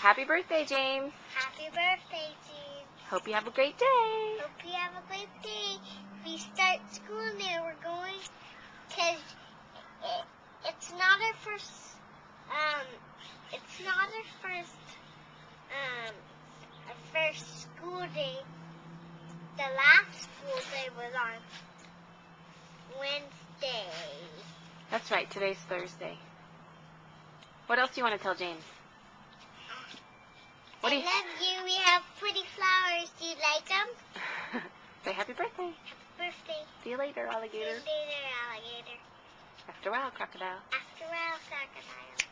Happy birthday, James. Happy birthday, James. Hope you have a great day. Hope you have a great day. We start school now. We're going because it's not our first. It's not our first school day. The last school day was on Wednesday. That's right. Today's Thursday. What else do you want to tell James? I love you. We have pretty flowers. Do you like them? Say happy birthday. Happy birthday. See you later, alligator. See you later, alligator. After a while, crocodile.